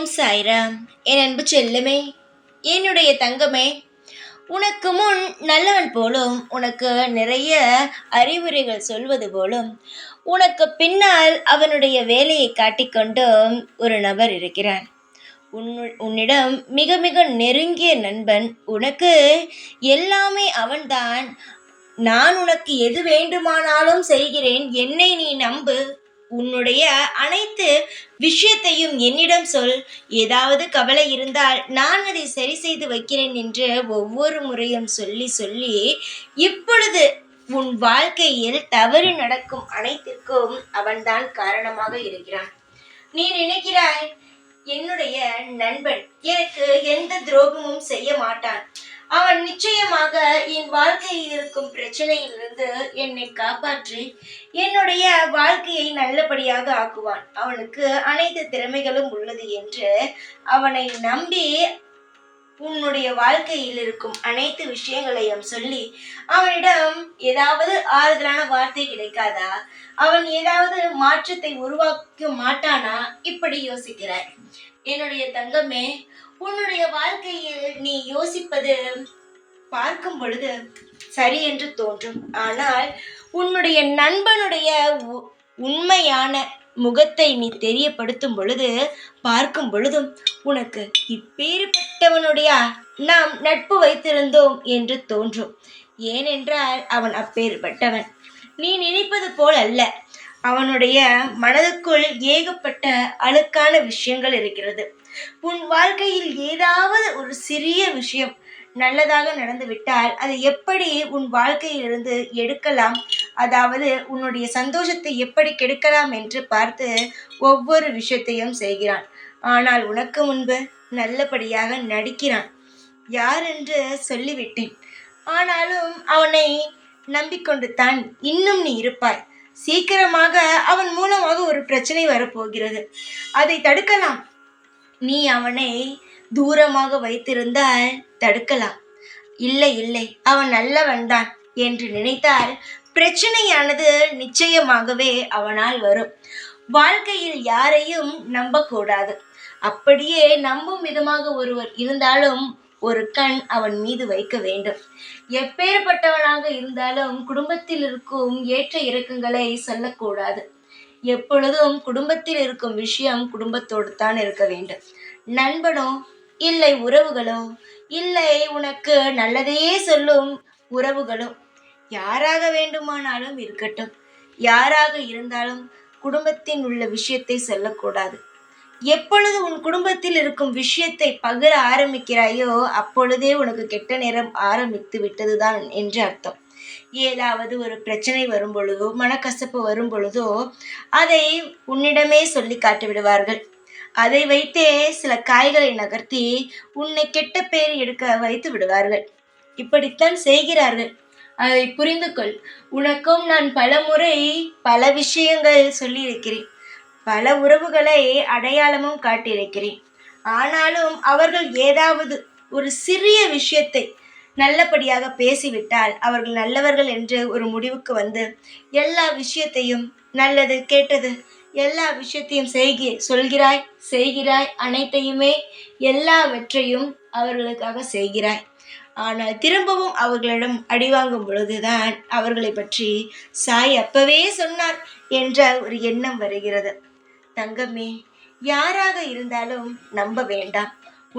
ஓம் சாய்ராம். என் அன்பு செல்லமே, என்னுடைய தங்கமே, உனக்கு முன் நல்லவன் போலும், உனக்கு நிறைய அறிவுரைகள் சொல்வது போலும், உனக்கு பின்னால் அவனுடைய வேலையை காட்டிக்கொண்டும் ஒரு நபர் இருக்கிறான். உன்னிடம் மிக மிக நெருங்கிய நண்பன். உனக்கு எல்லாமே அவன்தான். நான் உனக்கு எது வேண்டுமானாலும் செய்கிறேன், என்னை நீ நம்பு, உன்னுடைய அனைத்து விஷயத்தையும் என்னிடம் சொல், ஏதாவது கவலை இருந்தால் நான் அதை சரி செய்து வைக்கிறேன் என்று ஒவ்வொரு முறையும் சொல்லி சொல்லி இப்பொழுது உன் வாழ்க்கையில் தவறு நடக்கும் அனைத்திற்கும் அவன்தான் காரணமாக இருக்கிறான். நீ நினைக்கிறாய், என்னுடைய நண்பன் எனக்கு எந்த துரோகமும் செய்ய மாட்டான், அவன் நிச்சயமாக என் வாழ்க்கையில் இருக்கும் பிரச்சனையிலிருந்து என்னை காப்பாற்றி என்னுடைய வாழ்க்கையை நல்லபடியாக ஆக்குவான், அவனுக்கு அனைத்து திறமைகளும் உள்ளது என்று அவனை நம்பி உன்னுடைய வாழ்க்கையில் இருக்கும் அனைத்து விஷயங்களையும் சொல்லி அவனிடம் ஏதாவது ஆறுதலான வார்த்தை கிடைக்காதா? அவன் ஏதாவது மாற்றத்தை உருவாக்க மாட்டானா? இப்படி யோசிக்கிறாய். என்னுடைய தங்கமே, உன்னுடைய வாழ்க்கையில் நீ யோசிப்பது பார்க்கும் பொழுது சரி என்று தோன்றும். ஆனால் உன்னுடைய நண்பனுடைய உண்மையான முகத்தை நீ தெரியப்படுத்தும் பொழுது, பார்க்கும் பொழுதும் உனக்கு இப்பேற்பட்டவனுடைய நாம் நட்பு வைத்திருந்தோம் என்று தோன்றும். ஏனென்றால் அவன் அப்பேற்பட்டவன். நீ நினைப்பது போல் அல்ல. அவனுடைய மனதுக்குள் ஏகப்பட்ட அழுக்கான விஷயங்கள் இருக்கிறது. உன் வாழ்க்கையில் ஏதாவது ஒரு சிறிய விஷயம் நல்லதாக நடந்துவிட்டால் அதை எப்படி உன் வாழ்க்கையிலிருந்து எடுக்கலாம், அதாவது உன்னுடைய சந்தோஷத்தை எப்படி கெடுக்கலாம் என்று பார்த்து ஒவ்வொரு விஷயத்தையும் செய்கிறான். ஆனால் உனக்கு முன்பு நல்லபடியாக நடிக்கிறான். யார் என்று சொல்லிவிட்டேன். ஆனாலும் அவனை நம்பிக்கொண்டு தான் இன்னும் நீ இருப்பாய். சீக்கிரமாக அவன் மூலமாக ஒரு பிரச்சனை வரப்போகிறது. அதை தடுக்கலாம். நீ அவனை தூரமாக வைத்திருந்தால் தடுக்கலாம். இல்லை இல்லை, அவன் நல்லவன்தான் என்று நினைத்தால் பிரச்சனையானது நிச்சயமாகவே அவனால் வரும். வாழ்க்கையில் யாரையும் நம்பக்கூடாது. அப்படியே நம்பும் விதமாக ஒருவர் இருந்தாலும் ஒரு கண் அவன் மீது வைக்க வேண்டும். எப்பேற்பட்டவனாக இருந்தாலும் குடும்பத்தில் இருக்கும் ஏற்ற இறக்கங்களை சொல்லக்கூடாது. எப்பொழுதும் குடும்பத்தில் இருக்கும் விஷயம் குடும்பத்தோடு தான் இருக்க வேண்டும். நண்பனோ இல்லை உறவுகளோ இல்லை உனக்கு நல்லதையே சொல்லும் உறவுகளோ யாராக வேண்டுமானாலும் இருக்கட்டும், யாராக இருந்தாலும் குடும்பத்தின் உள்ள விஷயத்தை சொல்லக்கூடாது. எப்பொழுது உன் குடும்பத்தில் இருக்கும் விஷயத்தை பகிர ஆரம்பிக்கிறாயோ அப்பொழுதே உனக்கு கெட்ட நேரம் ஆரம்பித்து விட்டதுதான் என்று அர்த்தம். ஏதாவது ஒரு பிரச்சனை வரும் பொழுதோ மனக்கசப்பு வரும் பொழுதோ அதை உன்னிடமே சொல்லி காட்டி விடுவார்கள். அதை வைத்தே சில காய்களை நகர்த்தி உன்னை கெட்ட பேர் எடுக்க வைத்து விடுவார்கள். இப்படித்தான் செய்கிறார்கள். அதை புரிந்து கொள். உனக்கும் நான் பல முறை பல விஷயங்கள் சொல்லியிருக்கிறேன், பல உறவுகளை அடையாளமும் காட்டியிருக்கிறேன். ஆனாலும் அவர்கள் ஏதாவது ஒரு சிறிய விஷயத்தை நல்லபடியாக பேசிவிட்டால் அவர்கள் நல்லவர்கள் என்று ஒரு முடிவுக்கு வந்து எல்லா விஷயத்தையும் நல்லது கெட்டது எல்லா விஷயத்தையும் சொல்கிறாய், செய்கிறாய், அனைத்தையுமே எல்லாவற்றையும் அவர்களுக்காக செய்கிறாய். ஆனால் திரும்பவும் அவர்களிடம் அடிவாங்கும் பொழுதுதான் அவர்களை பற்றி சாய் அப்பவே சொன்னார் என்ற ஒரு எண்ணம் வருகிறது. தங்கமே, யாராக இருந்தாலும் நம்ப வேண்டாம்.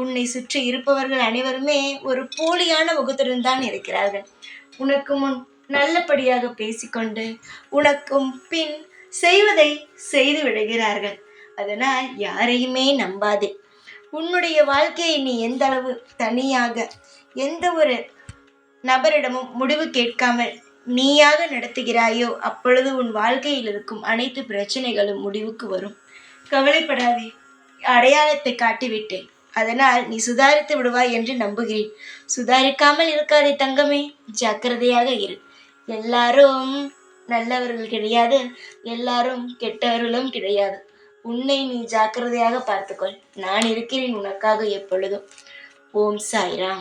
உன்னை சுற்றி இருப்பவர்கள் அனைவருமே ஒரு போலியான முகத்துடன் தான் இருக்கிறார்கள். உனக்கு முன் நல்லபடியாக பேசிக்கொண்டு உனக்கும் பின் செய்வதை செய்து விடுகிறார்கள். அதனால் யாரையுமே நம்பாதே. உன்னுடைய வாழ்க்கையை நீ எந்த அளவு தனியாக எந்த ஒரு நபரிடமும் முடிவு கேட்காமல் நீயாக நடத்துகிறாயோ அப்பொழுது உன் வாழ்க்கையில் இருக்கும் அனைத்து பிரச்சனைகளும் முடிவுக்கு வரும். கவலைப்படாதே, அடையாளத்தை காட்டிவிட்டேன், அதனால் நீ சுதாரித்து விடுவாய் என்று நம்புகிறேன். சுதாரிக்காமல் இருக்காதே தங்கமே, ஜாக்கிரதையாக இரு. எல்லாரும் நல்லவர்கள் கிடையாது, எல்லாரும் கெட்டவர்களும் கிடையாது. உன்னை நீ ஜாக்கிரதையாக பார்த்துக்கொள். நான் இருக்கிறேன் உனக்காக எப்பொழுதும். ஓம் சாய்ராம்.